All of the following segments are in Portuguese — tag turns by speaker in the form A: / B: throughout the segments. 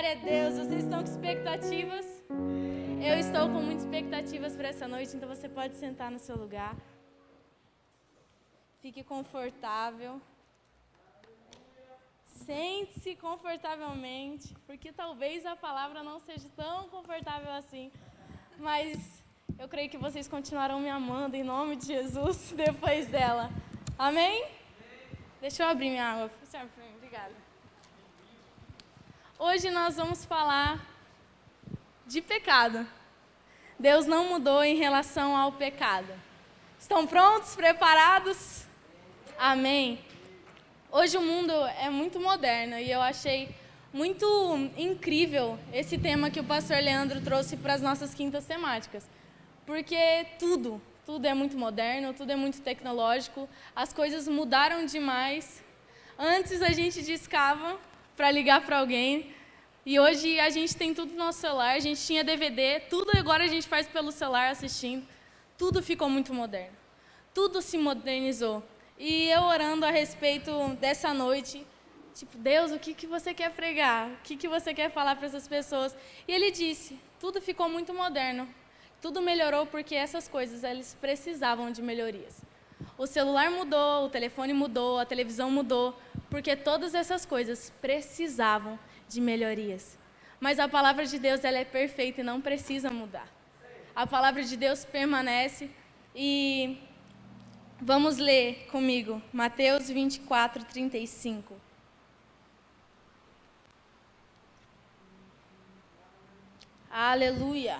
A: Glória a Deus. Vocês estão com expectativas? Eu estou com muitas expectativas para essa noite, então você pode sentar no seu lugar. Fique confortável. Sente-se confortavelmente, porque talvez a palavra não seja tão confortável assim, mas eu creio que vocês continuarão me amando em nome de Jesus depois dela. Amém? Deixa eu abrir minha água. Obrigada. Hoje nós vamos falar de pecado. Deus não mudou em relação ao pecado. Estão prontos? Preparados? Amém. Hoje o mundo é muito moderno e eu achei muito incrível esse tema que o pastor Leandro trouxe para as nossas quintas temáticas. Porque tudo é muito moderno, tudo é muito tecnológico, as coisas mudaram demais. Antes a gente discava para ligar para alguém e hoje a gente tem tudo no nosso celular, a gente tinha DVD, tudo agora a gente faz pelo celular assistindo. Tudo ficou muito moderno, tudo se modernizou. E eu orando a respeito dessa noite, tipo, Deus, o que você quer pregar? O que você quer falar para essas pessoas? E Ele disse, tudo ficou muito moderno, tudo melhorou porque essas coisas, eles precisavam de melhorias. O celular mudou, o telefone mudou, a televisão mudou, porque todas essas coisas precisavam de melhorias. Mas a palavra de Deus, ela é perfeita e não precisa mudar. A palavra de Deus permanece e... Vamos ler comigo, Mateus 24, 35. Aleluia.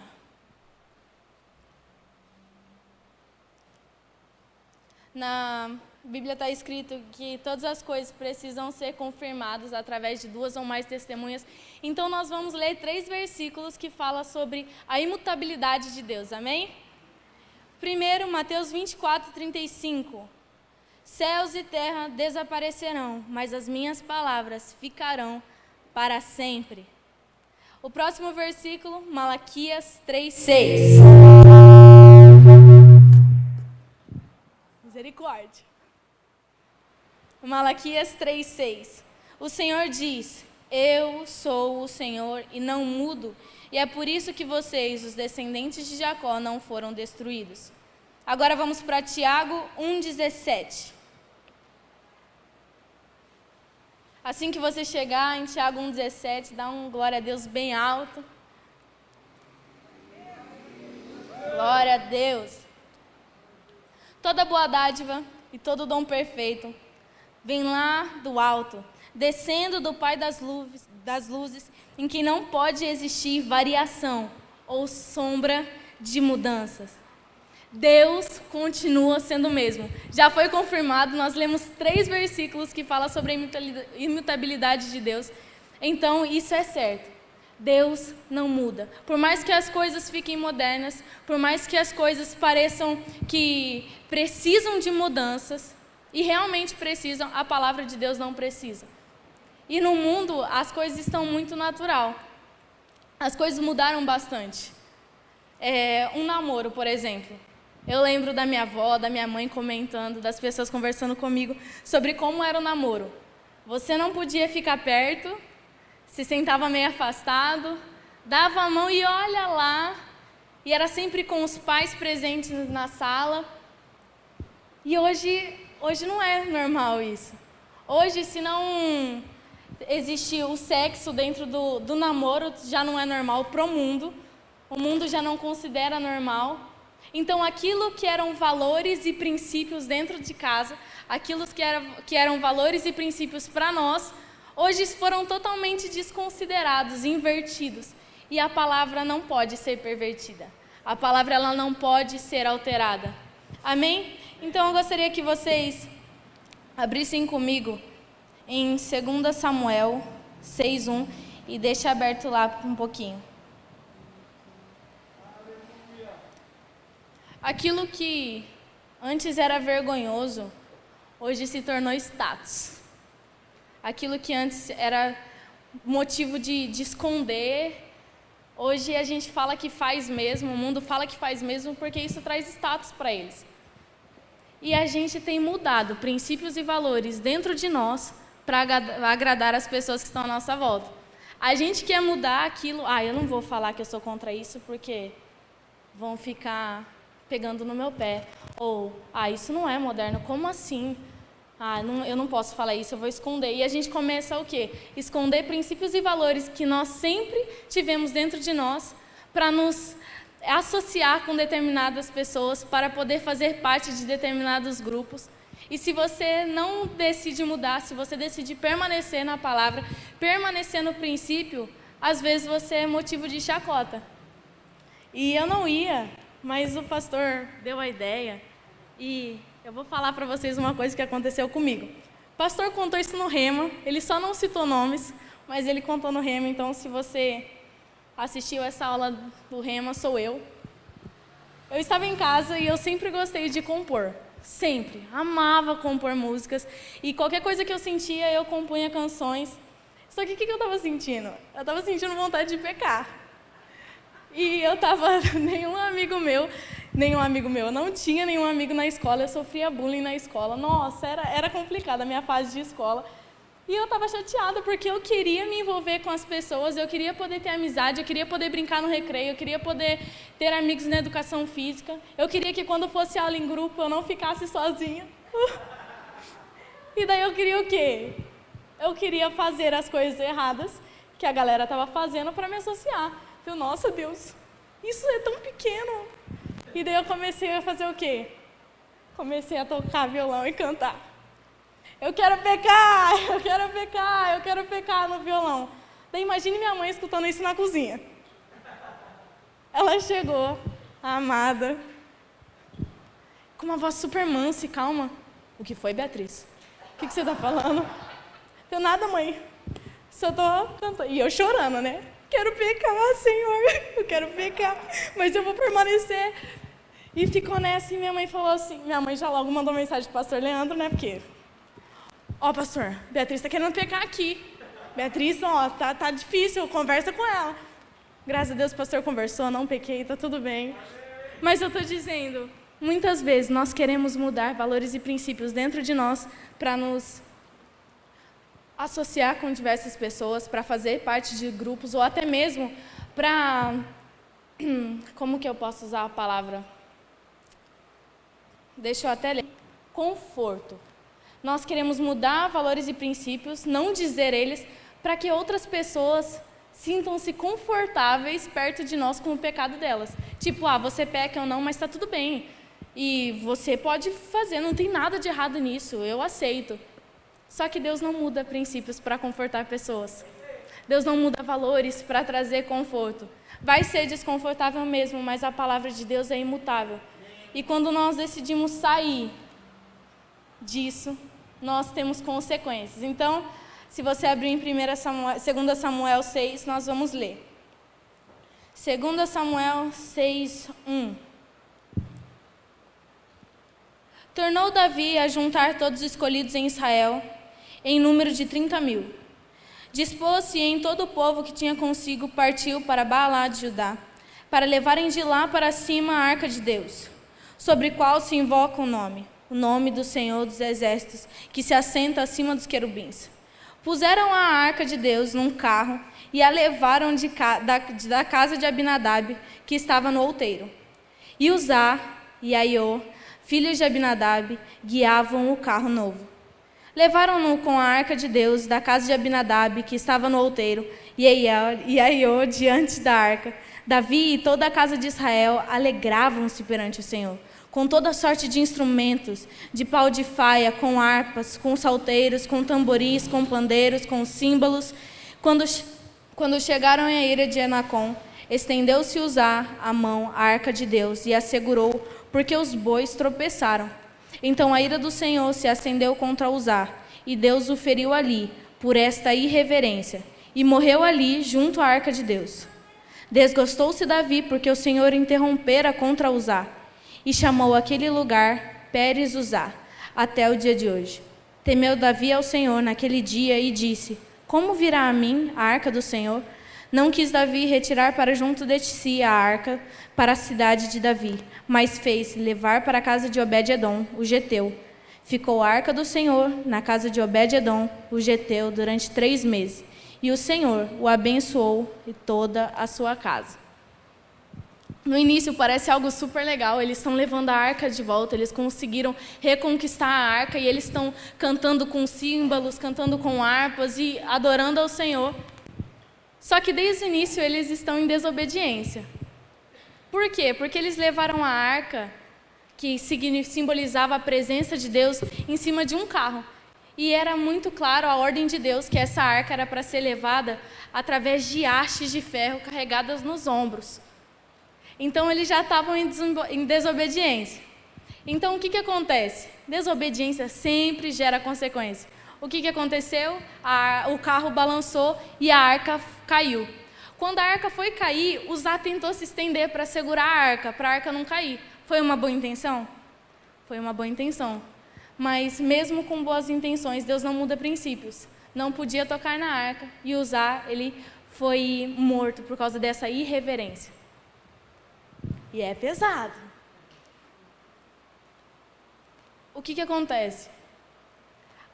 A: Na Bíblia está escrito que todas as coisas precisam ser confirmadas através de 2 ou mais testemunhas. Então, nós vamos ler 3 versículos que falam sobre a imutabilidade de Deus, amém? Primeiro, Mateus 24, 35. Céus e terra desaparecerão, mas as minhas palavras ficarão para sempre. O próximo versículo, Malaquias 3, 6. Misericórdia. Malaquias 3, 6. O Senhor diz, eu sou o Senhor e não mudo. E é por isso que vocês, os descendentes de Jacó, não foram destruídos. Agora vamos para Tiago 1,17. Assim que você chegar em Tiago 1,17, dá um glória a Deus bem alto. Glória a Deus. Toda boa dádiva e todo dom perfeito vem lá do alto, descendo do Pai das luzes, em que não pode existir variação ou sombra de mudanças. Deus continua sendo o mesmo. Já foi confirmado, nós lemos 3 versículos que falam sobre a imutabilidade de Deus. Então, isso é certo. Deus não muda. Por mais que as coisas fiquem modernas, por mais que as coisas pareçam que precisam de mudanças, e realmente precisam, a palavra de Deus não precisa. E no mundo, as coisas estão muito natural. As coisas mudaram bastante. Um namoro, por exemplo. Eu lembro da minha avó, da minha mãe comentando, das pessoas conversando comigo sobre como era o namoro. Você não podia ficar perto, se sentava meio afastado, dava a mão e olha lá. E era sempre com os pais presentes na sala. E hoje não é normal isso. Hoje, se não existe o sexo dentro do namoro, já não é normal para o mundo. O mundo já não considera normal. Então, aquilo que eram valores e princípios dentro de casa, aquilo que eram valores e princípios para nós, hoje foram totalmente desconsiderados, invertidos. E a palavra não pode ser pervertida. A palavra ela não pode ser alterada. Amém? Então, eu gostaria que vocês abrissem comigo em 2 Samuel 6:1 e deixe aberto lá um pouquinho. Aquilo que antes era vergonhoso, hoje se tornou status. Aquilo que antes era motivo de esconder, hoje a gente fala que faz mesmo, o mundo fala que faz mesmo porque isso traz status para eles. E a gente tem mudado princípios e valores dentro de nós para agradar as pessoas que estão à nossa volta. A gente quer mudar aquilo. Eu não vou falar que eu sou contra isso porque vão ficar pegando no meu pé. Ou, isso não é moderno, como assim? Eu não posso falar isso, eu vou esconder. E a gente começa o quê? Esconder princípios e valores que nós sempre tivemos dentro de nós para nos associar com determinadas pessoas, para poder fazer parte de determinados grupos. E se você não decide mudar, se você decide permanecer na palavra, permanecer no princípio, às vezes você é motivo de chacota. E eu não ia, mas o pastor deu a ideia e eu vou falar para vocês uma coisa que aconteceu comigo. O pastor contou isso no Rema, ele só não citou nomes, mas ele contou no Rema, então se você assistiu essa aula do Rema, sou eu. Eu estava em casa e eu sempre gostei de compor, sempre, amava compor músicas e qualquer coisa que eu sentia, eu compunha canções. Só que o que eu estava sentindo? Eu estava sentindo vontade de pecar. E eu estava, não tinha nenhum amigo na escola, eu sofria bullying na escola. Nossa, era complicada a minha fase de escola. E eu estava chateada, porque eu queria me envolver com as pessoas, eu queria poder ter amizade, eu queria poder brincar no recreio, eu queria poder ter amigos na educação física. Eu queria que quando fosse aula em grupo, eu não ficasse sozinha. E daí eu queria o quê? Eu queria fazer as coisas erradas que a galera estava fazendo para me associar. Eu, nossa, Deus, isso é tão pequeno. E daí eu comecei a fazer o quê? Comecei a tocar violão e cantar. Eu quero pecar, eu quero pecar, eu quero pecar no violão. Daí imagine minha mãe escutando isso na cozinha. Ela chegou, a amada, com uma voz super mansa e calma. O que foi, Beatriz? O que você está falando? Eu, nada, mãe. Só estou cantando. E eu chorando, né? Quero pecar, Senhor, eu quero pecar, mas eu vou permanecer. E ficou nessa, e minha mãe falou assim, minha mãe já logo mandou mensagem pro pastor Leandro, né, porque, pastor, Beatriz está querendo pecar aqui. Beatriz, tá difícil, conversa com ela. Graças a Deus o pastor conversou, não pequei, tá tudo bem. Mas eu estou dizendo, muitas vezes nós queremos mudar valores e princípios dentro de nós para nos associar com diversas pessoas, para fazer parte de grupos, ou até mesmo para... Como que eu posso usar a palavra? Deixa eu até ler. Conforto. Nós queremos mudar valores e princípios, não dizer eles, para que outras pessoas sintam-se confortáveis perto de nós com o pecado delas. Tipo, você peca ou não, mas está tudo bem. E você pode fazer, não tem nada de errado nisso, eu aceito. Só que Deus não muda princípios para confortar pessoas. Deus não muda valores para trazer conforto. Vai ser desconfortável mesmo, mas a palavra de Deus é imutável. E quando nós decidimos sair disso, nós temos consequências. Então, se você abrir em 2 Samuel 6, nós vamos ler. 2 Samuel 6, 1. Tornou Davi a juntar todos os escolhidos em Israel, em número de 30.000. Dispôs-se em todo o povo que tinha consigo, partiu para Baalá de Judá, para levarem de lá para cima a arca de Deus, sobre qual se invoca o nome do Senhor dos Exércitos, que se assenta acima dos querubins. Puseram a arca de Deus num carro e a levaram da casa de Abinadab, que estava no outeiro. E Uzá e Aiô, filhos de Abinadab, guiavam o carro novo. Levaram-no com a arca de Deus da casa de Abinadab, que estava no outeiro, e Aiô diante da arca. Davi e toda a casa de Israel alegravam-se perante o Senhor, com toda sorte de instrumentos, de pau de faia, com harpas, com salteiros, com tamboris, com pandeiros, com símbolos. Quando chegaram à ira de Enacom, estendeu-se Uzá a mão à arca de Deus e a segurou, porque os bois tropeçaram. Então a ira do Senhor se acendeu contra Uzá, e Deus o feriu ali, por esta irreverência, e morreu ali, junto à arca de Deus. Desgostou-se Davi, porque o Senhor interrompera contra Uzá, e chamou aquele lugar Pérez Uzá, até o dia de hoje. Temeu Davi ao Senhor naquele dia e disse: Como virá a mim a arca do Senhor? Não quis Davi retirar para junto de si a arca para a cidade de Davi, mas fez levar para a casa de Obed-edom, o geteu. Ficou a arca do Senhor na casa de Obed-edom, o geteu, durante 3 meses. E o Senhor o abençoou e toda a sua casa. No início parece algo super legal, eles estão levando a arca de volta, eles conseguiram reconquistar a arca e eles estão cantando com símbolos, cantando com harpas e adorando ao Senhor. Só que desde o início eles estão em desobediência. Por quê? Porque eles levaram a arca, que simbolizava a presença de Deus, em cima de um carro. E era muito claro a ordem de Deus que essa arca era para ser levada através de hastes de ferro carregadas nos ombros. Então eles já estavam em desobediência. Então o que acontece? Desobediência sempre gera consequência. O que aconteceu? O carro balançou e a arca caiu. Quando a arca foi cair, Uzá tentou se estender para segurar a arca não cair. Foi uma boa intenção? Foi uma boa intenção. Mas mesmo com boas intenções, Deus não muda princípios. Não podia tocar na arca e Uzá, ele foi morto por causa dessa irreverência. E é pesado. O que acontece?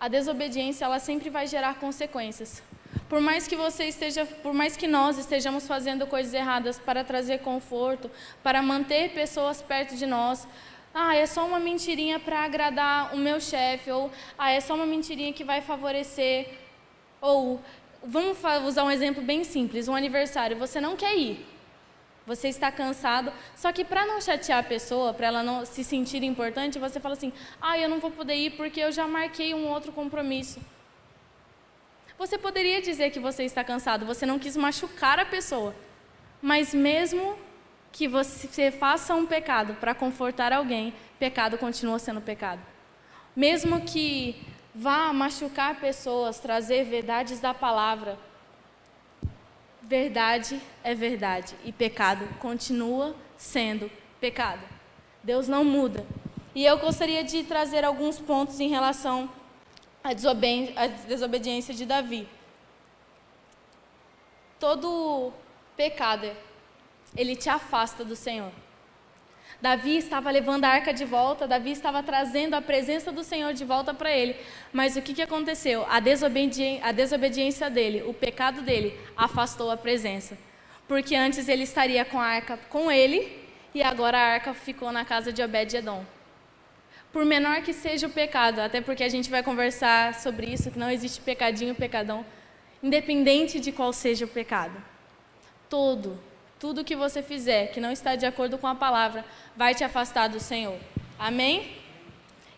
A: A desobediência, ela sempre vai gerar consequências. Por mais que nós estejamos fazendo coisas erradas para trazer conforto, para manter pessoas perto de nós, é só uma mentirinha para agradar o meu chefe, ou é só uma mentirinha que vai favorecer, ou vamos usar um exemplo bem simples, um aniversário, você não quer ir. Você está cansado, só que para não chatear a pessoa, para ela não se sentir importante, você fala assim, eu não vou poder ir porque eu já marquei um outro compromisso. Você poderia dizer que você está cansado, você não quis machucar a pessoa, mas mesmo que você faça um pecado para confortar alguém, pecado continua sendo pecado. Mesmo que vá machucar pessoas, trazer verdades da palavra, verdade é verdade e pecado continua sendo pecado. Deus não muda. E eu gostaria de trazer alguns pontos em relação à desobediência de Davi. Todo pecado, ele te afasta do Senhor. Davi estava levando a arca de volta, Davi estava trazendo a presença do Senhor de volta para ele. Mas o que aconteceu? A desobediência dele, o pecado dele, afastou a presença. Porque antes ele estaria com a arca com ele, e agora a arca ficou na casa de Obed-edom. Por menor que seja o pecado, até porque a gente vai conversar sobre isso, que não existe pecadinho, pecadão, independente de qual seja o pecado. Tudo que você fizer que não está de acordo com a palavra, vai te afastar do Senhor. Amém?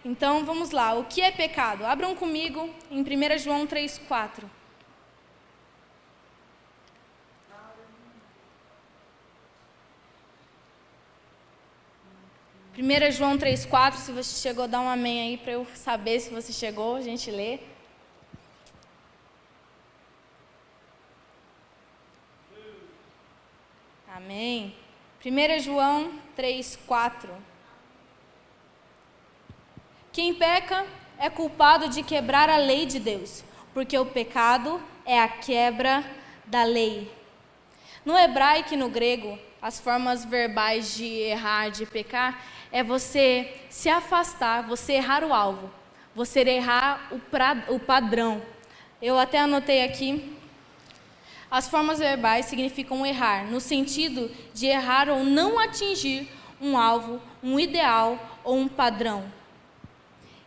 A: Então, vamos lá. O que é pecado? Abram comigo em 1 João 3,4. 1 João 3,4, se você chegou, dá um amém aí para eu saber se você chegou, a gente lê. Amém. 1 João 3,4. Quem peca é culpado de quebrar a lei de Deus, porque o pecado é a quebra da lei. No hebraico e no grego, as formas verbais de errar, de pecar, é você se afastar, você errar o alvo, você errar o padrão. Eu até anotei aqui. As formas verbais significam errar, no sentido de errar ou não atingir um alvo, um ideal ou um padrão.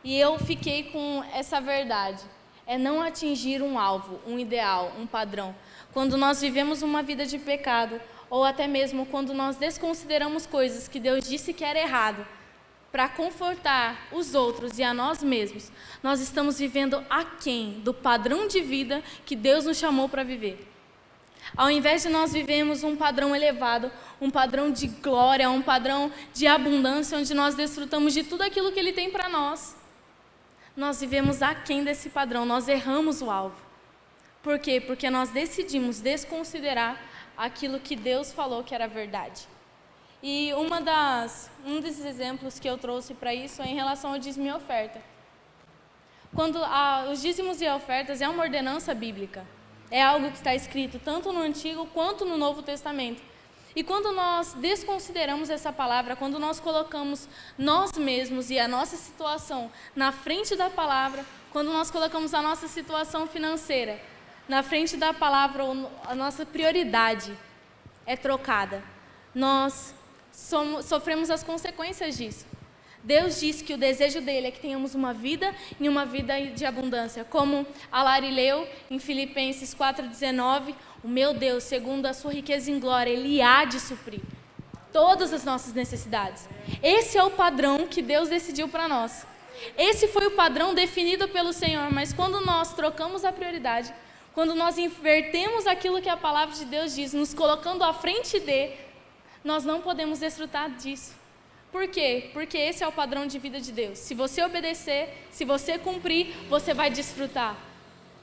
A: E eu fiquei com essa verdade, é não atingir um alvo, um ideal, um padrão. Quando nós vivemos uma vida de pecado, ou até mesmo quando nós desconsideramos coisas que Deus disse que era errado, para confortar os outros e a nós mesmos, nós estamos vivendo aquém do padrão de vida que Deus nos chamou para viver. Ao invés de nós vivermos um padrão elevado, um padrão de glória, um padrão de abundância, onde nós desfrutamos de tudo aquilo que Ele tem para nós, nós vivemos aquém desse padrão, nós erramos o alvo. Por quê? Porque nós decidimos desconsiderar aquilo que Deus falou que era verdade. E um desses exemplos que eu trouxe para isso é em relação ao dízimo e oferta. Quando os dízimos e ofertas é uma ordenança bíblica. É algo que está escrito tanto no Antigo quanto no Novo Testamento. E quando nós desconsideramos essa palavra, quando nós colocamos nós mesmos e a nossa situação na frente da palavra, quando nós colocamos a nossa situação financeira na frente da palavra, a nossa prioridade é trocada, nós sofremos as consequências disso. Deus diz que o desejo dele é que tenhamos uma vida e uma vida de abundância. Como a Lari leu em Filipenses 4,19, o meu Deus, segundo a sua riqueza em glória, Ele há de suprir todas as nossas necessidades. Esse é o padrão que Deus decidiu para nós. Esse foi o padrão definido pelo Senhor, mas quando nós trocamos a prioridade, quando nós invertemos aquilo que a palavra de Deus diz, nos colocando à frente nós não podemos desfrutar disso. Por quê? Porque esse é o padrão de vida de Deus. Se você obedecer, se você cumprir, você vai desfrutar.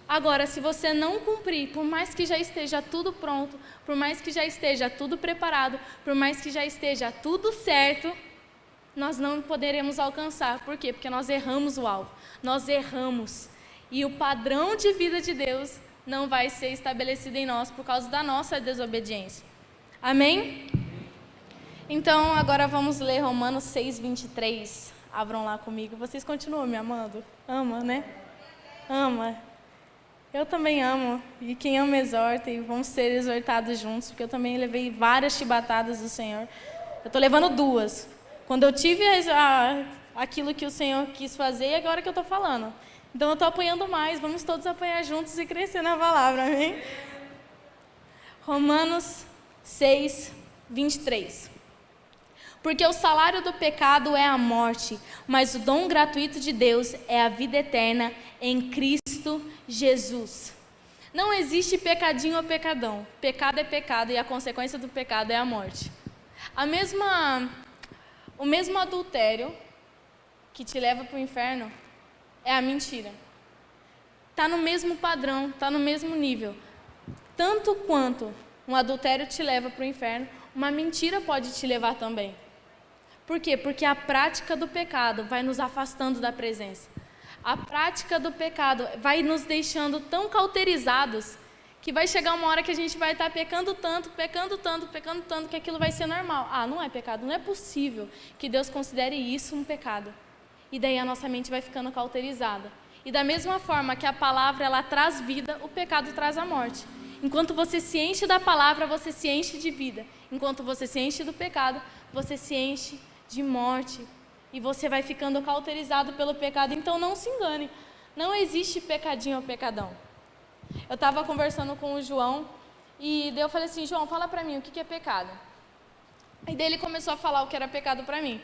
A: Agora, se você não cumprir, por mais que já esteja tudo pronto, por mais que já esteja tudo preparado, por mais que já esteja tudo certo, nós não poderemos alcançar. Por quê? Porque nós erramos o alvo. Nós erramos. E o padrão de vida de Deus não vai ser estabelecido em nós por causa da nossa desobediência. Amém? Então, agora vamos ler Romanos 6:23. Abram lá comigo. Vocês continuam me amando? Ama, né? Ama. Eu também amo. E quem ama exorta, e vamos ser exortados juntos, porque eu também levei várias chibatadas do Senhor. Eu estou levando 2. Quando eu tive aquilo que o Senhor quis fazer, e agora que eu estou falando. Então, eu estou apanhando mais. Vamos todos apanhar juntos e crescer na palavra, amém? Romanos 6:23. Porque o salário do pecado é a morte, mas o dom gratuito de Deus é a vida eterna em Cristo Jesus. Não existe pecadinho ou pecadão. Pecado é pecado e a consequência do pecado é a morte. O mesmo adultério que te leva para o inferno é a mentira. Está no mesmo padrão, está no mesmo nível. Tanto quanto um adultério te leva para o inferno, uma mentira pode te levar também. Por quê? Porque a prática do pecado vai nos afastando da presença. A prática do pecado vai nos deixando tão cauterizados que vai chegar uma hora que a gente vai estar pecando tanto, que aquilo vai ser normal. Ah, não é pecado, não é possível que Deus considere isso um pecado. E daí a nossa mente vai ficando cauterizada. E da mesma forma que a palavra ela traz vida, o pecado traz a morte. Enquanto você se enche da palavra, você se enche de vida. Enquanto você se enche do pecado, você se enche de morte. E você vai ficando cauterizado pelo pecado. Então não se engane. Não existe pecadinho ou pecadão. Eu estava conversando com o João e daí eu falei assim, João, fala para mim o que é pecado. E daí ele começou a falar o que era pecado para mim.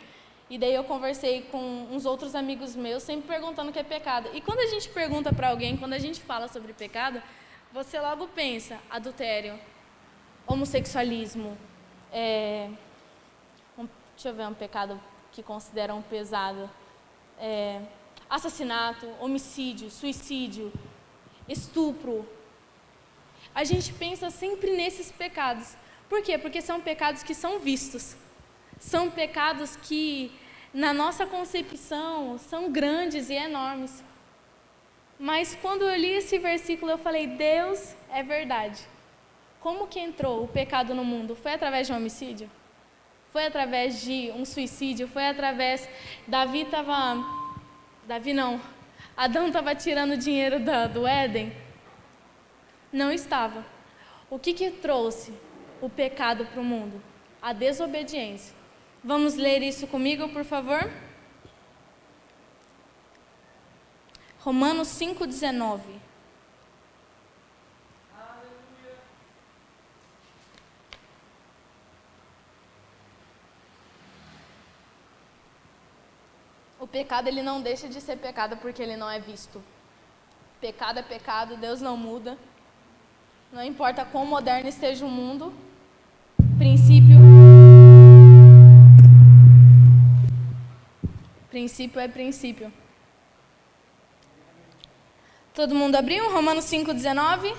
A: E daí eu conversei com uns outros amigos meus, sempre perguntando o que é pecado. E quando a gente pergunta para alguém, quando a gente fala sobre pecado, você logo pensa adultério, homossexualismo, deixa eu ver um pecado que consideram pesado, assassinato, homicídio, suicídio, estupro. A gente pensa sempre nesses pecados. Por quê? Porque são pecados que são vistos. São pecados que, na nossa concepção, são grandes e enormes. Mas quando eu li esse versículo, eu falei, Deus é verdade. Como que entrou o pecado no mundo? Foi através de um homicídio? Foi através de um suicídio? Foi através... Adão estava tirando dinheiro do Éden? Não estava. O que trouxe o pecado para o mundo? A desobediência. Vamos ler isso comigo, por favor? Romanos 5:19. O pecado ele não deixa de ser pecado porque ele não é visto. Pecado é pecado, Deus não muda. Não importa quão moderno esteja o mundo, princípio é princípio. Todo mundo abriu? Romanos 5:19?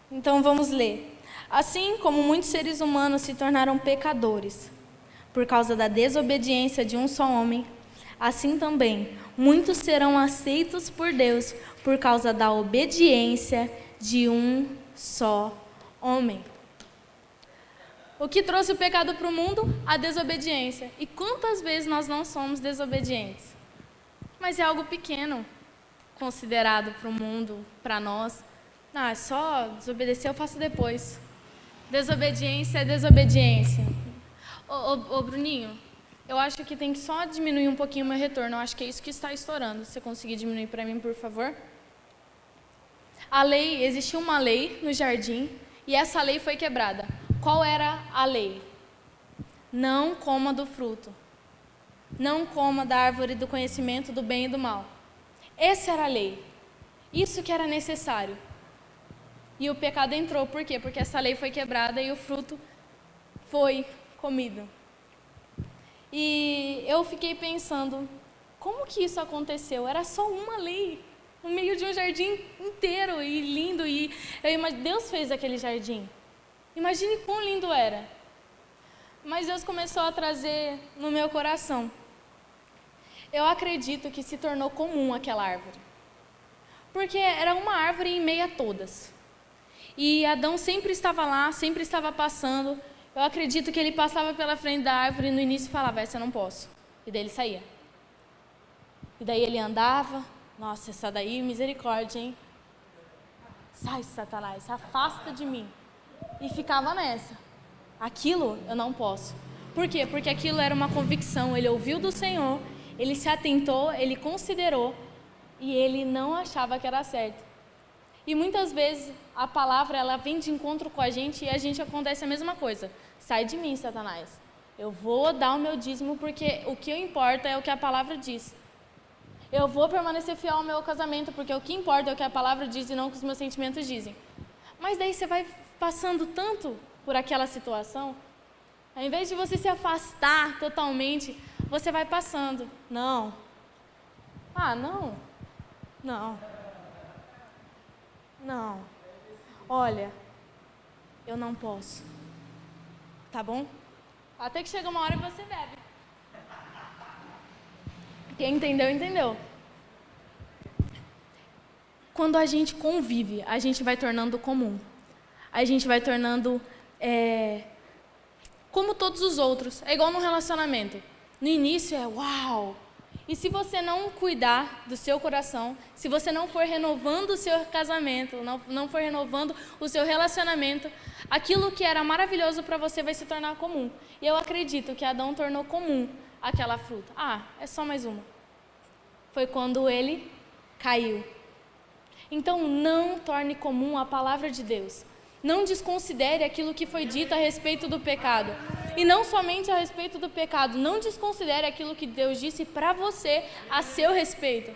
A: Então vamos ler. Assim como muitos seres humanos se tornaram pecadores por causa da desobediência de um só homem, assim também muitos serão aceitos por Deus por causa da obediência de um só homem. O que trouxe o pecado para o mundo? A desobediência. E quantas vezes nós não somos desobedientes? Mas é algo pequeno, considerado para o mundo, para nós. Só desobedecer eu faço depois. Desobediência é desobediência. Ô, Bruninho, eu acho que tem que só diminuir um pouquinho o meu retorno. Eu acho que é isso que está estourando. Se você conseguir diminuir para mim, por favor. Existia uma lei no jardim e essa lei foi quebrada. Qual era a lei? Não coma do fruto. Não coma da árvore do conhecimento do bem e do mal. Essa era a lei. Isso que era necessário. E o pecado entrou. Por quê? Porque essa lei foi quebrada e o fruto foi comido. E eu fiquei pensando, como que isso aconteceu? Era só uma lei, no meio de um jardim inteiro e lindo. E Deus fez aquele jardim. Imagine quão lindo era. Mas Deus começou a trazer no meu coração. Eu acredito que se tornou comum aquela árvore. Porque era uma árvore em meio a todas. E Adão sempre estava lá, sempre estava passando. Eu acredito que ele passava pela frente da árvore e no início falava, essa eu não posso. E daí ele saía. E daí ele andava, nossa, essa daí, misericórdia, hein? Sai, Satanás, se afasta de mim. E ficava nessa. Aquilo eu não posso. Por quê? Porque aquilo era uma convicção. Ele ouviu do Senhor, ele se atentou, ele considerou e ele não achava que era certo. E muitas vezes a palavra ela vem de encontro com a gente e a gente acontece a mesma coisa. Sai de mim, Satanás. Eu vou dar o meu dízimo porque o que importa é o que a palavra diz. Eu vou permanecer fiel ao meu casamento porque o que importa é o que a palavra diz e não o que os meus sentimentos dizem. Mas daí você vai passando tanto por aquela situação, ao invés de você se afastar totalmente, você vai passando. Não. Não. Olha, eu não posso. Tá bom? Até que chega uma hora e você bebe. Quem entendeu, entendeu. Quando a gente convive, a gente vai tornando comum. A gente vai tornando como todos os outros. É igual num relacionamento. No início é uau. E se você não cuidar do seu coração, se você não for renovando o seu casamento, não for renovando o seu relacionamento, aquilo que era maravilhoso para você vai se tornar comum. E eu acredito que Adão tornou comum aquela fruta. É só mais uma. Foi quando ele caiu. Então não torne comum a palavra de Deus. Não desconsidere aquilo que foi dito a respeito do pecado. E não somente a respeito do pecado. Não desconsidere aquilo que Deus disse para você a seu respeito.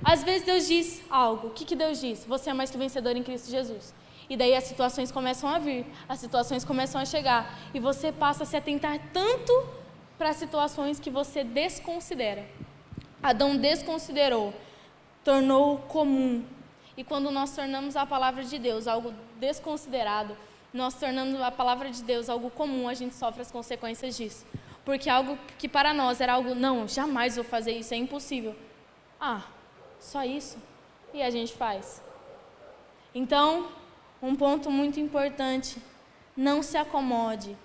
A: Às vezes Deus diz algo. O que Deus diz? Você é mais que vencedor em Cristo Jesus. E daí as situações começam a vir. As situações começam a chegar. E você passa a se atentar tanto para situações que você desconsidera. Adão desconsiderou. Tornou comum. E quando nós tornamos a palavra de Deus algo desconsiderado, nós tornamos a palavra de Deus algo comum, a gente sofre as consequências disso. Porque algo que para nós era algo, não, jamais vou fazer isso, é impossível. Só isso? E a gente faz. Então, um ponto muito importante, não se acomode.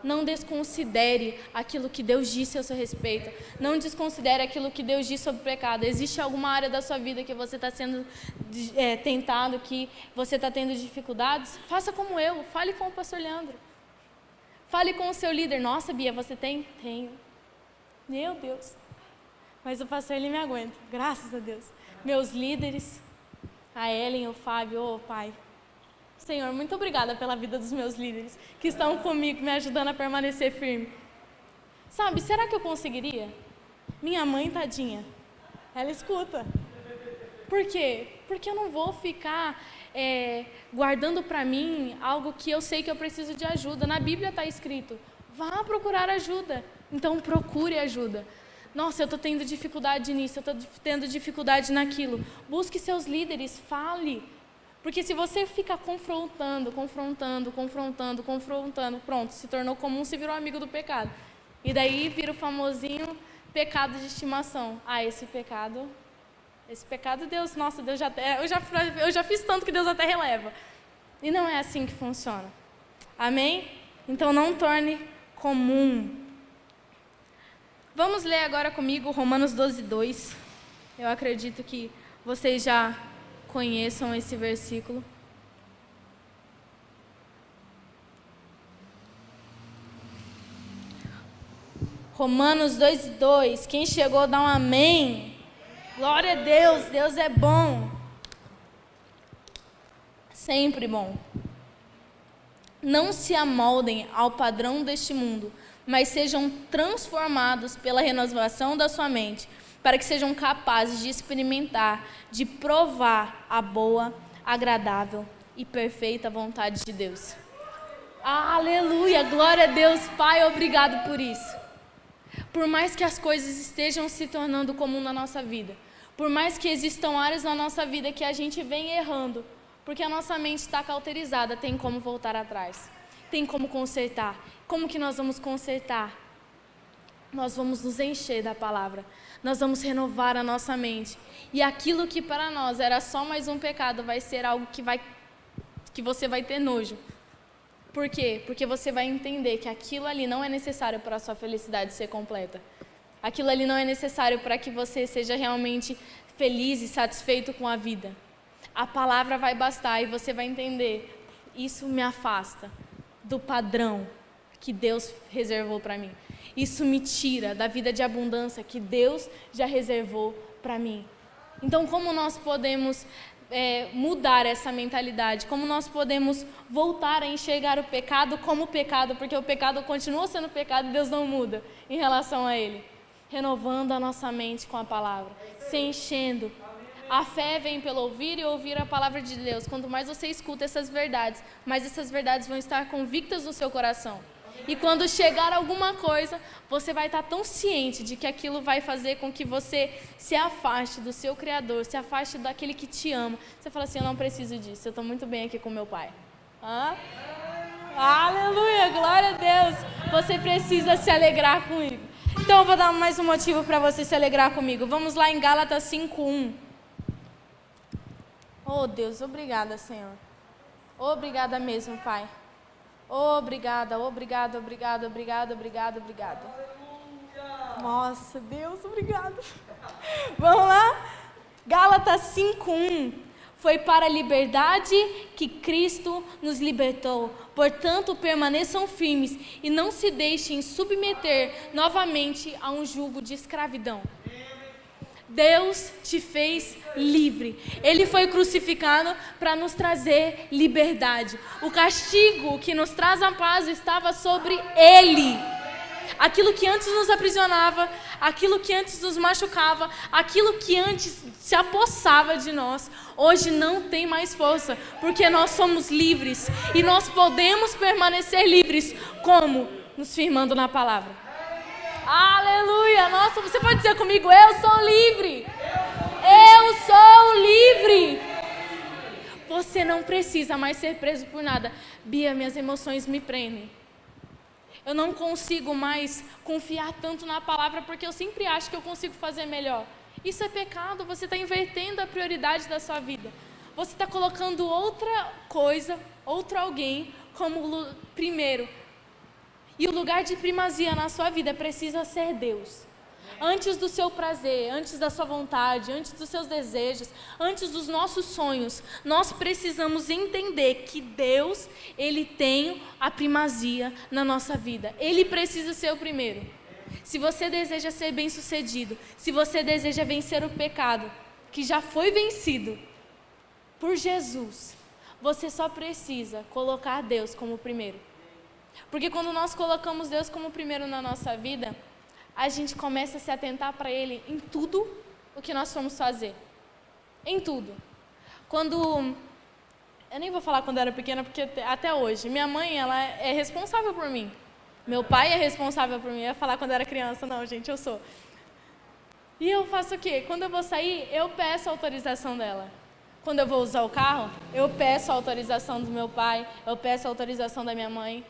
A: Não desconsidere aquilo que Deus disse a seu respeito. Não desconsidere aquilo que Deus disse sobre o pecado. Existe alguma área da sua vida que você está sendo tentado, que você está tendo dificuldades? Faça como eu. Fale com o pastor Leandro. Fale com o seu líder. Nossa, Bia, você tem? Tenho. Meu Deus. Mas o pastor, ele me aguenta. Graças a Deus. Meus líderes, a Ellen, o Fábio, Pai. Senhor, muito obrigada pela vida dos meus líderes que estão comigo, me ajudando a permanecer firme. Sabe, será que eu conseguiria? Minha mãe, tadinha, ela escuta. Por quê? Porque eu não vou ficar guardando para mim algo que eu sei que eu preciso de ajuda. Na Bíblia está escrito, vá procurar ajuda. Então procure ajuda. Nossa, eu estou tendo dificuldade nisso, eu estou tendo dificuldade naquilo. Busque seus líderes, fale. Porque se você fica confrontando, pronto, se tornou comum, se virou amigo do pecado. E daí vira o famosinho pecado de estimação. Esse pecado, Deus, nossa, Deus eu já fiz tanto que Deus até releva. E não é assim que funciona. Amém? Então não torne comum. Vamos ler agora comigo Romanos 12:2. Eu acredito que vocês já conheçam esse versículo. Romanos 2:2. Quem chegou, dá um amém. Glória a Deus, Deus é bom. Sempre bom. Não se amoldem ao padrão deste mundo, mas sejam transformados pela renovação da sua mente, para que sejam capazes de experimentar, de provar a boa, agradável e perfeita vontade de Deus. Aleluia, glória a Deus, Pai, obrigado por isso. Por mais que as coisas estejam se tornando comum na nossa vida, por mais que existam áreas na nossa vida que a gente vem errando, porque a nossa mente está cauterizada, tem como voltar atrás, tem como consertar. Como que nós vamos consertar? Nós vamos nos encher da palavra, nós vamos renovar a nossa mente, e aquilo que para nós era só mais um pecado, vai ser algo que você vai ter nojo. Por quê? Porque você vai entender que aquilo ali não é necessário para a sua felicidade ser completa. Aquilo ali não é necessário para que você seja realmente feliz e satisfeito com a vida. A palavra vai bastar e você vai entender, isso me afasta do padrão que Deus reservou para mim. Isso me tira da vida de abundância que Deus já reservou para mim. Então, como nós podemos mudar essa mentalidade? Como nós podemos voltar a enxergar o pecado como pecado? Porque o pecado continua sendo pecado e Deus não muda em relação a ele. Renovando a nossa mente com a palavra, se enchendo. A fé vem pelo ouvir e ouvir a palavra de Deus. Quanto mais você escuta essas verdades, mais essas verdades vão estar convictas no seu coração. E quando chegar alguma coisa, você vai estar tão ciente de que aquilo vai fazer com que você se afaste do seu Criador, se afaste daquele que te ama. Você fala assim, eu não preciso disso, eu estou muito bem aqui com meu Pai. Aleluia, glória a Deus. Você precisa se alegrar comigo. Então eu vou dar mais um motivo para você se alegrar comigo. Vamos lá em Gálatas 5:1. Oh Deus, obrigada, Senhor. Obrigada mesmo, Pai. Obrigada, obrigada, obrigada, obrigada, obrigada, obrigada. Nossa, Deus, obrigada. Vamos lá? Gálatas 5:1. Foi para a liberdade que Cristo nos libertou. Portanto, permaneçam firmes e não se deixem submeter novamente a um jugo de escravidão. Deus te fez livre. Ele foi crucificado para nos trazer liberdade. O castigo que nos traz a paz estava sobre Ele. Aquilo que antes nos aprisionava, aquilo que antes nos machucava, aquilo que antes se apossava de nós, hoje não tem mais força, porque nós somos livres. E nós podemos permanecer livres, como? Nos firmando na palavra. Aleluia! Nossa, você pode dizer comigo, eu sou livre! Eu sou livre! Você não precisa mais ser preso por nada. Bia, minhas emoções me prendem. Eu não consigo mais confiar tanto na palavra, porque eu sempre acho que eu consigo fazer melhor. Isso é pecado, você está invertendo a prioridade da sua vida. Você está colocando outra coisa, outro alguém, como primeiro. E o lugar de primazia na sua vida precisa ser Deus. Antes do seu prazer, antes da sua vontade, antes dos seus desejos, antes dos nossos sonhos, nós precisamos entender que Deus, Ele tem a primazia na nossa vida. Ele precisa ser o primeiro. Se você deseja ser bem-sucedido, se você deseja vencer o pecado, que já foi vencido por Jesus, você só precisa colocar Deus como primeiro. Porque quando nós colocamos Deus como primeiro na nossa vida, a gente começa a se atentar para Ele em tudo o que nós formos fazer. Em tudo. Eu nem vou falar quando eu era pequena, porque até hoje, minha mãe, ela é responsável por mim. Meu pai é responsável por mim. Eu ia falar quando eu era criança, não, gente, eu sou. E eu faço o quê? Quando eu vou sair, eu peço a autorização dela. Quando eu vou usar o carro, eu peço a autorização do meu pai, eu peço a autorização da minha mãe.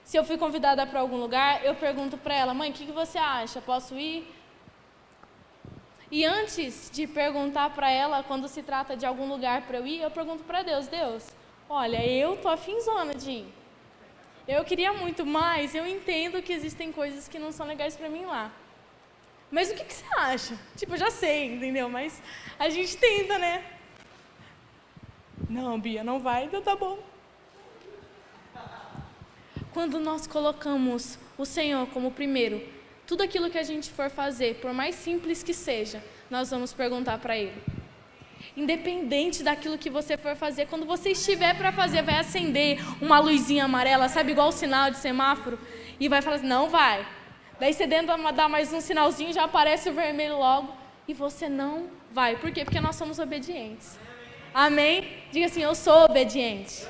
A: Se eu fui convidada para algum lugar, eu pergunto para ela, mãe, o que você acha? Posso ir? E antes de perguntar para ela, quando se trata de algum lugar para eu ir, eu pergunto para Deus, olha, eu tô afinzona de ir. Eu queria muito, mas eu entendo que existem coisas que não são legais para mim lá. Mas o que você acha? Tipo, eu já sei, entendeu? Mas a gente tenta, né? Não, Bia, não vai, então tá bom. Quando nós colocamos o Senhor como primeiro, tudo aquilo que a gente for fazer, por mais simples que seja, nós vamos perguntar para Ele. Independente daquilo que você for fazer, quando você estiver para fazer, vai acender uma luzinha amarela, sabe, igual o sinal de semáforo, e vai falar assim, não vai. Daí você tenta dar mais um sinalzinho, já aparece o vermelho logo, e você não vai. Por quê? Porque nós somos obedientes. Amém? Diga assim, eu sou obediente.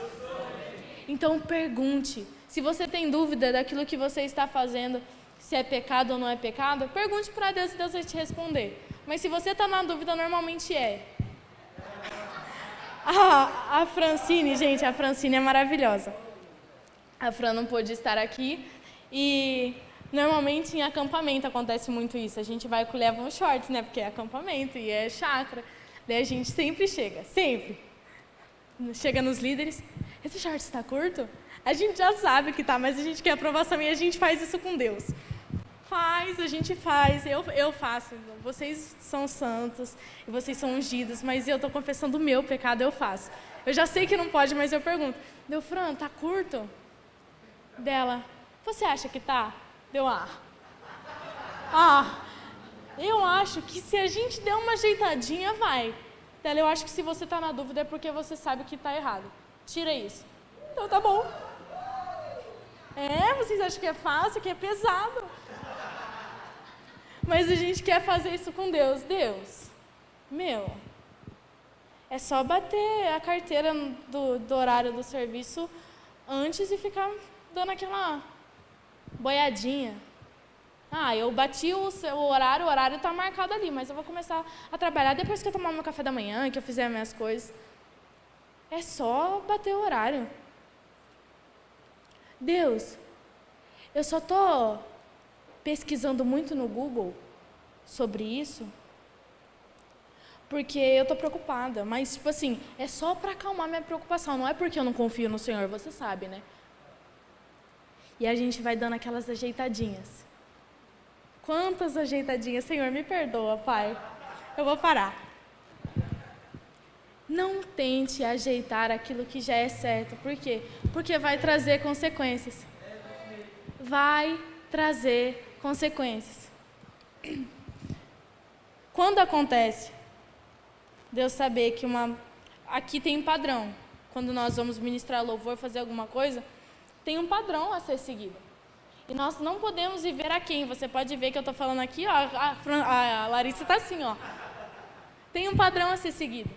A: Então pergunte. Se você tem dúvida daquilo que você está fazendo, se é pecado ou não é pecado, pergunte para Deus e Deus vai te responder. Mas se você está na dúvida, normalmente é. A Francine, gente, a Francine é maravilhosa. A Fran não pôde estar aqui e normalmente em acampamento acontece muito isso. A gente vai com leva um shorts, né? Porque é acampamento e é chácara. Daí a gente sempre chega nos líderes. Esse short está curto? A gente já sabe que tá, mas a gente quer aprovação e a gente faz isso com Deus. A gente faz, eu faço. Vocês são santos e vocês são ungidos, mas eu estou confessando o meu pecado, eu faço. Eu já sei que não pode, mas eu pergunto. Deu, Fran, tá curto? Dela, você acha que tá? Deu, eu acho que se a gente der uma ajeitadinha, vai. Dela, eu acho que se você está na dúvida é porque você sabe que está errado. Tira isso. Então tá bom. Vocês acham que é fácil, que é pesado. Mas a gente quer fazer isso com Deus. Deus, é só bater a carteira do horário do serviço antes e ficar dando aquela boiadinha. Eu bati o horário está marcado ali, mas eu vou começar a trabalhar depois que eu tomar meu café da manhã, que eu fizer as minhas coisas. É só bater o horário. Deus, eu só estou pesquisando muito no Google sobre isso, porque eu estou preocupada, mas, tipo assim, é só para acalmar minha preocupação, não é porque eu não confio no Senhor, você sabe, né? E a gente vai dando aquelas ajeitadinhas. Quantas ajeitadinhas, Senhor, me perdoa, Pai. Eu vou parar. Não tente ajeitar aquilo que já é certo. Por quê? Porque vai trazer consequências. Vai trazer consequências. Quando acontece, Deus saber que aqui tem um padrão. Quando nós vamos ministrar louvor, fazer alguma coisa, tem um padrão a ser seguido. E nós não podemos viver aquém. Você pode ver que eu estou falando aqui, ó, a Larissa está assim, ó. Tem um padrão a ser seguido.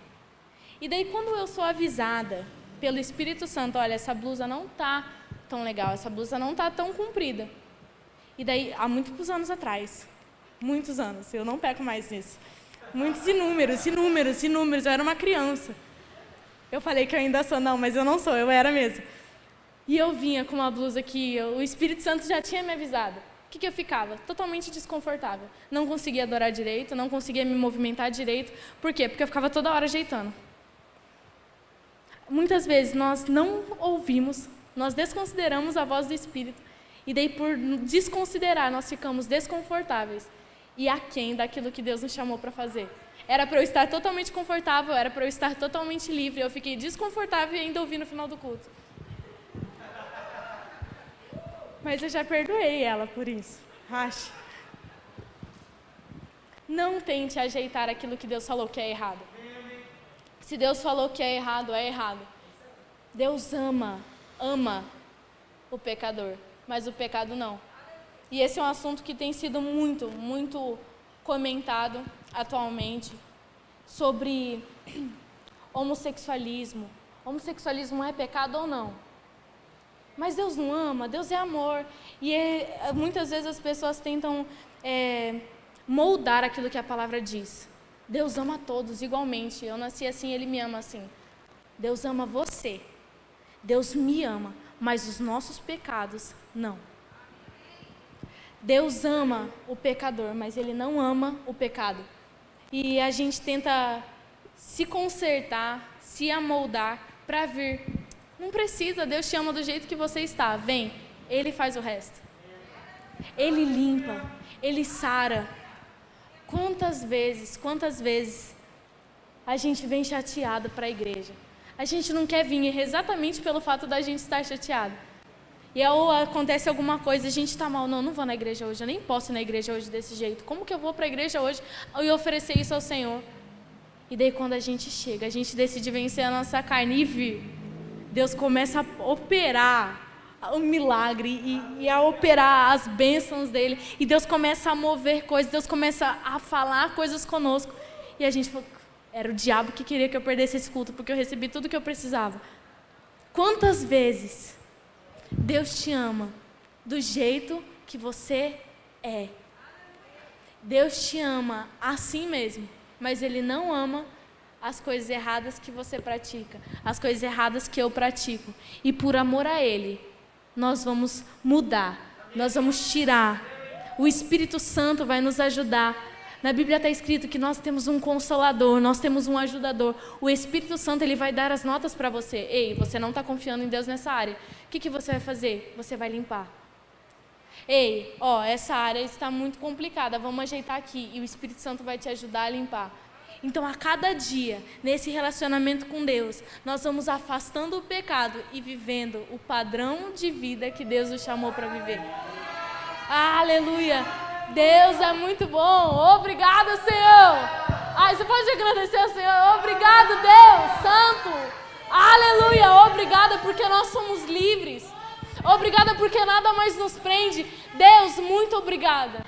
A: E daí quando eu sou avisada pelo Espírito Santo, olha, essa blusa não está tão legal, essa blusa não está tão comprida. E daí, há muitos anos atrás, muitos anos, eu não peco mais nisso. Muitos inúmeros, eu era uma criança. Eu falei que eu ainda sou, não, mas eu não sou, eu era mesmo. E eu vinha com uma blusa que o Espírito Santo já tinha me avisado. O que eu ficava? Totalmente desconfortável. Não conseguia adorar direito, não conseguia me movimentar direito. Por quê? Porque eu ficava toda hora ajeitando. Muitas vezes nós não ouvimos, nós desconsideramos a voz do Espírito. E daí, por desconsiderar, nós ficamos desconfortáveis. E aquém daquilo que Deus nos chamou para fazer. Era para eu estar totalmente confortável, era para eu estar totalmente livre. Eu fiquei desconfortável e ainda ouvi no final do culto. Mas eu já perdoei ela por isso. Acho. Não tente ajeitar aquilo que Deus falou que é errado. Se Deus falou que é errado, é errado. Deus ama o pecador, mas o pecado não. E esse é um assunto que tem sido muito comentado atualmente sobre homossexualismo. Homossexualismo é pecado ou não? Mas Deus não ama, Deus é amor. E muitas vezes as pessoas tentam moldar aquilo que a palavra diz. Deus ama todos igualmente. Eu nasci assim, Ele me ama assim. Deus ama você. Deus me ama, mas os nossos pecados, não. Deus ama o pecador, mas Ele não ama o pecado. E a gente tenta se consertar, se amoldar para vir. Não precisa, Deus te ama do jeito que você está. Vem, Ele faz o resto. Ele limpa, Ele sara. Quantas vezes a gente vem chateado para a igreja? a gente não quer vir exatamente pelo fato da gente estar chateado. E ou acontece alguma coisa, a gente está mal, não vou na igreja hoje, eu nem posso ir na igreja hoje desse jeito. Como que eu vou para a igreja hoje e oferecer isso ao Senhor? E daí quando a gente chega, a gente decide vencer a nossa carne e vir, Deus começa a operar o milagre e a operar as bênçãos dele. E Deus começa a mover coisas, Deus começa a falar coisas conosco. E a gente falou, era o diabo que queria que eu perdesse esse culto, porque eu recebi tudo que eu precisava. Quantas vezes Deus te ama do jeito que você é? Deus te ama assim mesmo, mas Ele não ama as coisas erradas que você pratica, as coisas erradas que eu pratico. E por amor a Ele, nós vamos mudar, nós vamos tirar. O Espírito Santo vai nos ajudar. Na Bíblia está escrito que nós temos um consolador, nós temos um ajudador. O Espírito Santo, ele vai dar as notas para você. Ei, você não está confiando em Deus nessa área. O que você vai fazer? Você vai limpar. Ei, essa área está muito complicada, vamos ajeitar aqui. E o Espírito Santo vai te ajudar a limpar. Então, a cada dia, nesse relacionamento com Deus, nós vamos afastando o pecado e vivendo o padrão de vida que Deus nos chamou para viver. Aleluia! Deus é muito bom. Obrigado, Senhor. Você pode agradecer ao Senhor. Obrigado, Deus Santo. Aleluia. Obrigada porque nós somos livres. Obrigada porque nada mais nos prende. Deus, muito obrigada.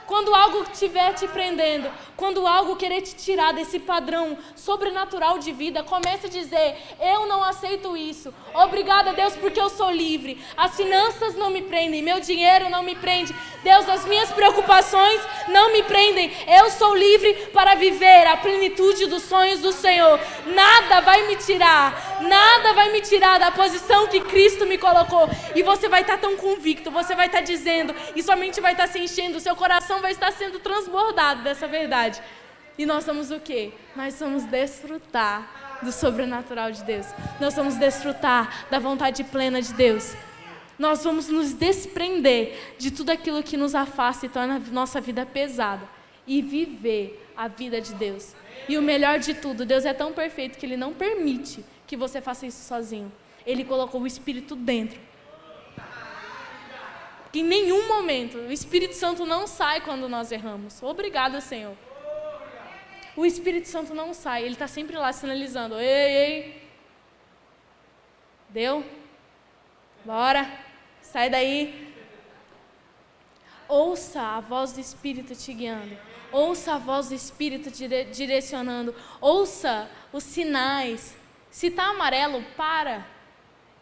A: Quando algo estiver te prendendo, quando algo querer te tirar desse padrão sobrenatural de vida, comece a dizer, eu não aceito isso. Obrigada, Deus, porque eu sou livre. As finanças não me prendem, meu dinheiro não me prende. Deus, as minhas preocupações não me prendem. Eu sou livre para viver a plenitude dos sonhos do Senhor. Nada vai me tirar da posição que Cristo me colocou. E você vai estar tão convicto, você vai estar dizendo, e sua mente vai estar se enchendo, seu coração vai estar sendo transbordado dessa verdade. E nós vamos o quê? Nós vamos desfrutar do sobrenatural de Deus. Nós vamos desfrutar da vontade plena de Deus. Nós vamos nos desprender de tudo aquilo que nos afasta e torna a nossa vida pesada. E viver a vida de Deus. E o melhor de tudo, Deus é tão perfeito que Ele não permite que você faça isso sozinho. Ele colocou o Espírito dentro. Em nenhum momento, o Espírito Santo não sai quando nós erramos. Obrigado, Senhor. O Espírito Santo não sai, Ele está sempre lá sinalizando. Ei. Deu? Bora. Sai daí. Ouça a voz do Espírito te guiando. Ouça a voz do Espírito direcionando. Ouça os sinais. Se está amarelo, para.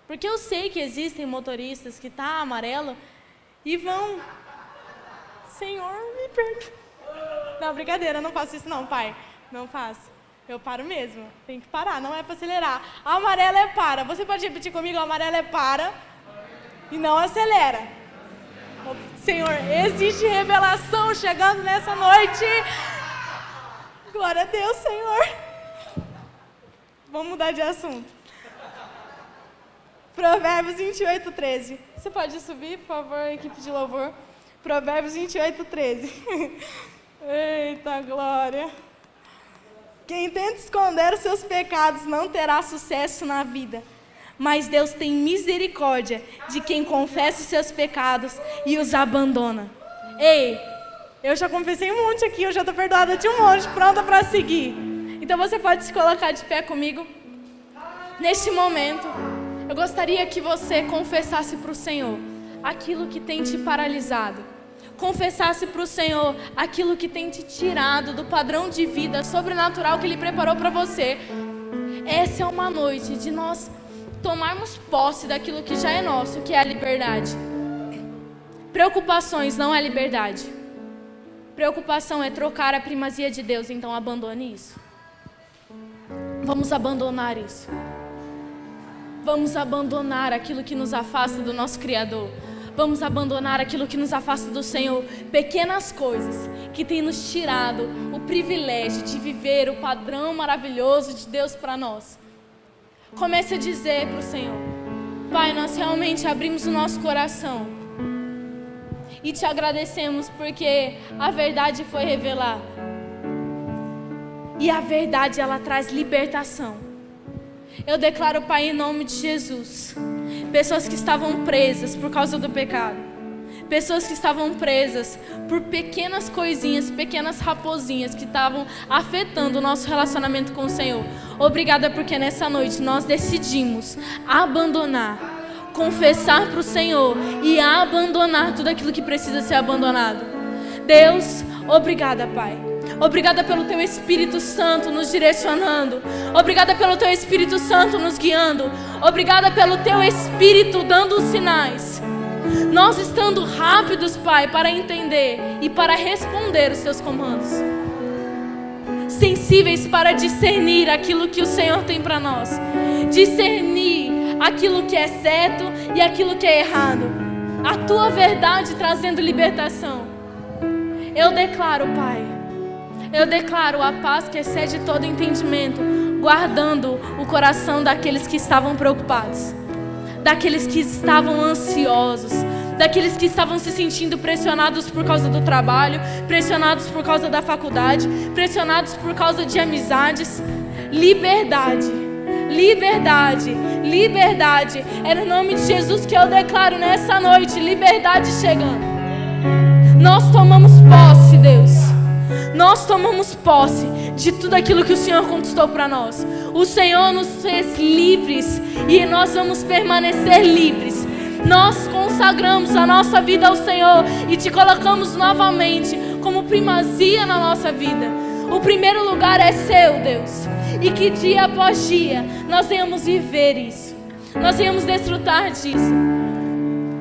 A: Porque eu sei que existem motoristas que está amarelo e vão, Senhor, me perdoa. Não, brincadeira, não faço isso não, Pai. Não faço. Eu paro mesmo. Tem que parar, não é para acelerar. Amarelo é para. Você pode repetir comigo? Amarelo é para e não acelera. Senhor, existe revelação chegando nessa noite. Glória a Deus, Senhor. Vamos mudar de assunto. Provérbios 28, 13. Você pode subir, por favor, equipe de louvor? Provérbios 28, 13. Eita glória. Quem tenta esconder os seus pecados não terá sucesso na vida. Mas Deus tem misericórdia de quem confessa os seus pecados e os abandona. Ei, eu já confessei um monte aqui, eu já estou perdoada de um monte, pronta para seguir. Então você pode se colocar de pé comigo. Neste momento, eu gostaria que você confessasse para o Senhor aquilo que tem te paralisado. Confessasse para o Senhor aquilo que tem te tirado do padrão de vida sobrenatural que Ele preparou para você. Essa é uma noite de nós tomarmos posse daquilo que já é nosso, que é a liberdade. Preocupações não é liberdade. Preocupação é trocar a primazia de Deus, então abandone isso. Vamos abandonar isso. Vamos abandonar aquilo que nos afasta do nosso Criador. Vamos abandonar aquilo que nos afasta do Senhor. Pequenas coisas que têm nos tirado o privilégio de viver o padrão maravilhoso de Deus para nós. Comece a dizer para o Senhor: Pai, nós realmente abrimos o nosso coração e te agradecemos porque a verdade foi revelada. E a verdade, ela traz libertação. Eu declaro, Pai, em nome de Jesus, pessoas que estavam presas por causa do pecado, pessoas que estavam presas por pequenas coisinhas, pequenas raposinhas que estavam afetando o nosso relacionamento com o Senhor. Obrigada porque nessa noite nós decidimos abandonar, confessar para o Senhor e abandonar tudo aquilo que precisa ser abandonado. Deus, obrigada, Pai. Obrigada pelo Teu Espírito Santo nos direcionando. Obrigada pelo Teu Espírito Santo nos guiando. Obrigada pelo Teu Espírito dando os sinais. Nós estando rápidos, Pai, para entender e para responder os Teus comandos. Sensíveis para discernir aquilo que o Senhor tem para nós. Discernir aquilo que é certo e aquilo que é errado. A Tua verdade trazendo libertação. Eu declaro, Pai, eu declaro a paz que excede todo entendimento, guardando o coração daqueles que estavam preocupados, daqueles que estavam ansiosos, daqueles que estavam se sentindo pressionados por causa do trabalho, pressionados por causa da faculdade, pressionados por causa de amizades. Liberdade, liberdade, liberdade. É no nome de Jesus que eu declaro nessa noite, liberdade chegando. Nós tomamos posse, Deus. Nós tomamos posse de tudo aquilo que o Senhor conquistou para nós. O Senhor nos fez livres e nós vamos permanecer livres. Nós consagramos a nossa vida ao Senhor e Te colocamos novamente como primazia na nossa vida. O primeiro lugar é Seu, Deus. E que dia após dia nós venhamos viver isso. Nós venhamos desfrutar disso.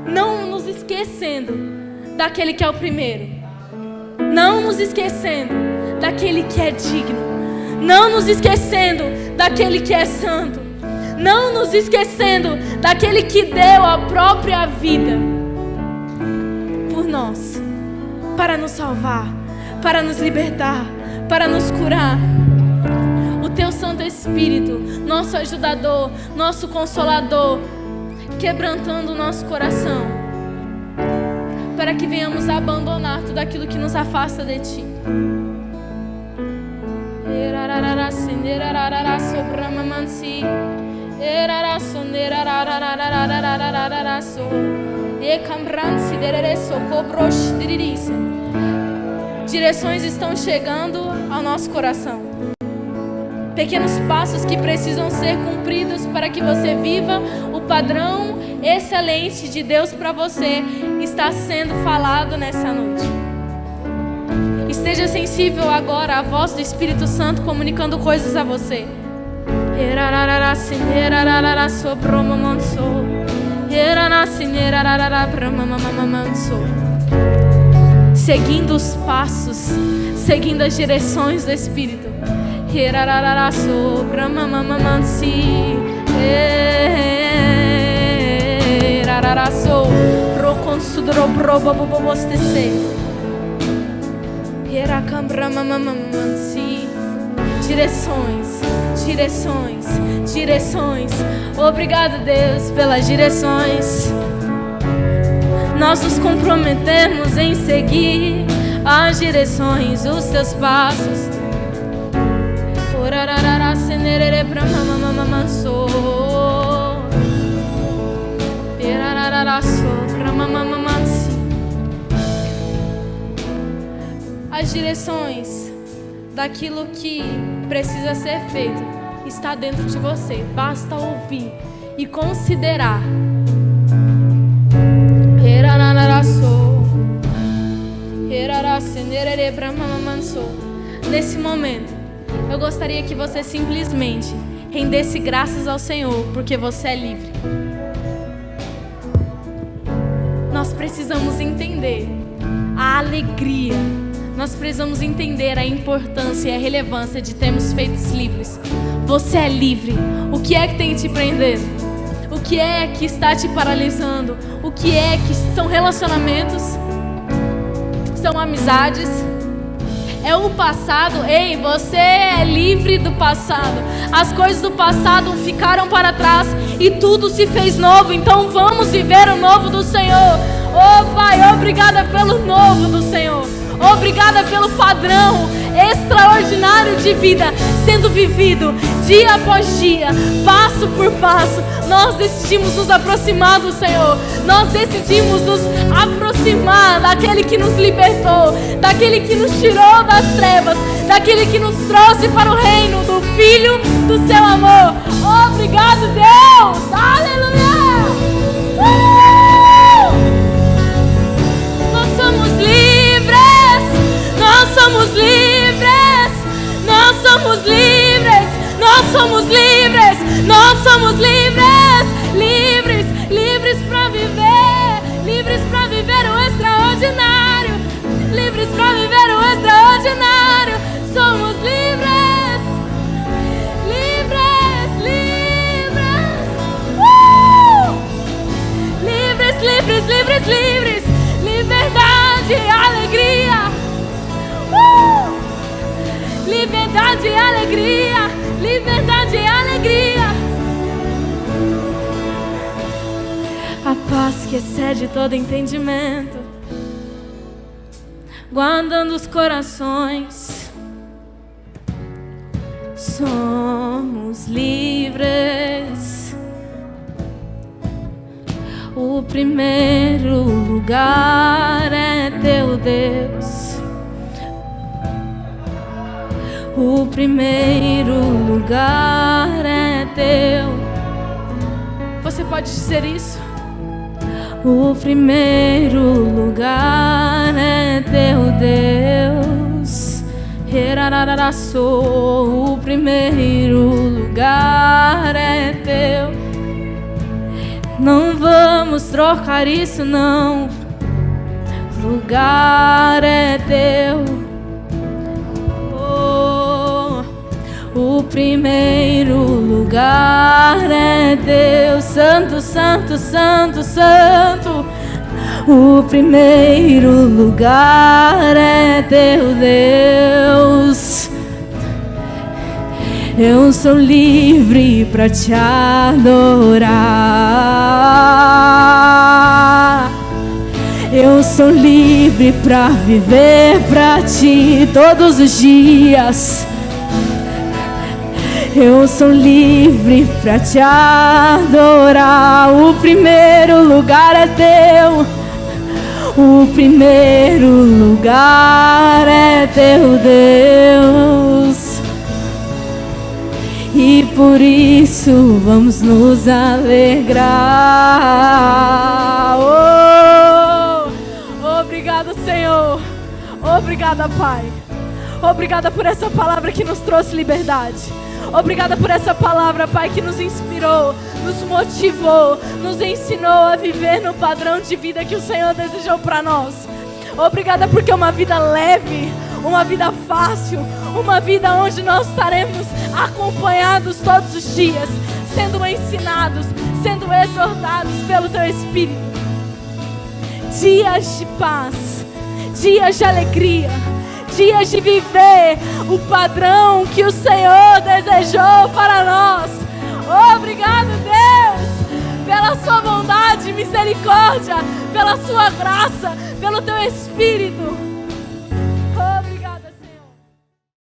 A: Não nos esquecendo daquele que é o primeiro. Não nos esquecendo daquele que é digno. Não nos esquecendo daquele que é santo. Não nos esquecendo daquele que deu a própria vida por nós, para nos salvar, para nos libertar, para nos curar. O Teu Santo Espírito, nosso ajudador, nosso consolador, quebrantando o nosso coração, para que venhamos abandonar tudo aquilo que nos afasta de Ti. Direções estão chegando ao nosso coração. Pequenos passos que precisam ser cumpridos para que você viva o padrão excelente de Deus para você está sendo falado nessa noite. Esteja sensível agora à voz do Espírito Santo comunicando coisas a você. Seguindo os passos, seguindo as direções do Espírito. Direções, direções, direções. Obrigado, Deus, pelas direções. Nós nos comprometemos em seguir as direções, os Teus passos. As direções daquilo que precisa ser feito está dentro de você. Basta ouvir e considerar. Nesse momento, eu gostaria que você simplesmente rendesse graças ao Senhor, porque você é livre. Nós precisamos entender a alegria. Nós precisamos entender a importância e a relevância de termos feitos livres. Você é livre. O que é que tem te prendendo? O que é que está te paralisando? O que é que são relacionamentos? São amizades? É o passado? Ei, você é livre do passado. As coisas do passado ficaram para trás e tudo se fez novo. Então vamos viver o novo do Senhor. Oh Pai, obrigada pelo novo do Senhor. Obrigada pelo padrão extraordinário de vida sendo vivido dia após dia, passo por passo. Nós decidimos nos aproximar do Senhor. Nós decidimos nos aproximar daquele que nos libertou, daquele que nos tirou das trevas, daquele que nos trouxe para o reino do Filho do seu amor. Obrigado, Deus! Aleluia! Nós somos livres! Nós somos livres! Nós somos livres! Nós somos livres! Nós somos livres! Livres, livres para viver o extraordinário, livres para viver o extraordinário. Somos livres, livres, livres, livres, livres, livres, liberdade e alegria, liberdade e alegria, liberdade e alegria. A paz que excede todo entendimento, guardando os corações. Somos livres. O primeiro lugar é teu, Deus. O primeiro lugar é teu. Você pode dizer isso? O primeiro lugar é teu, Deus. O primeiro lugar é teu. Não vamos trocar isso, não. Lugar é teu. O primeiro lugar é Deus, Santo, Santo, Santo, Santo. O primeiro lugar é teu, Deus. Eu sou livre para te adorar. Eu sou livre para viver para ti todos os dias. Eu sou livre para te adorar. O primeiro lugar é teu. O primeiro lugar é teu, Deus. E por isso vamos nos alegrar. Oh, obrigado, Senhor. Obrigada, Pai. Obrigada por essa palavra que nos trouxe liberdade. Obrigada por essa palavra, Pai, que nos inspirou, nos motivou, nos ensinou a viver no padrão de vida que o Senhor desejou para nós. Obrigada porque é uma vida leve, uma vida fácil, uma vida onde nós estaremos acompanhados todos os dias, sendo ensinados, sendo exortados pelo Teu Espírito. Dias de paz, dias de alegria, dias de viver o padrão que o Senhor desejou para nós. Obrigado, Deus, pela sua bondade e misericórdia, pela sua graça, pelo Teu Espírito.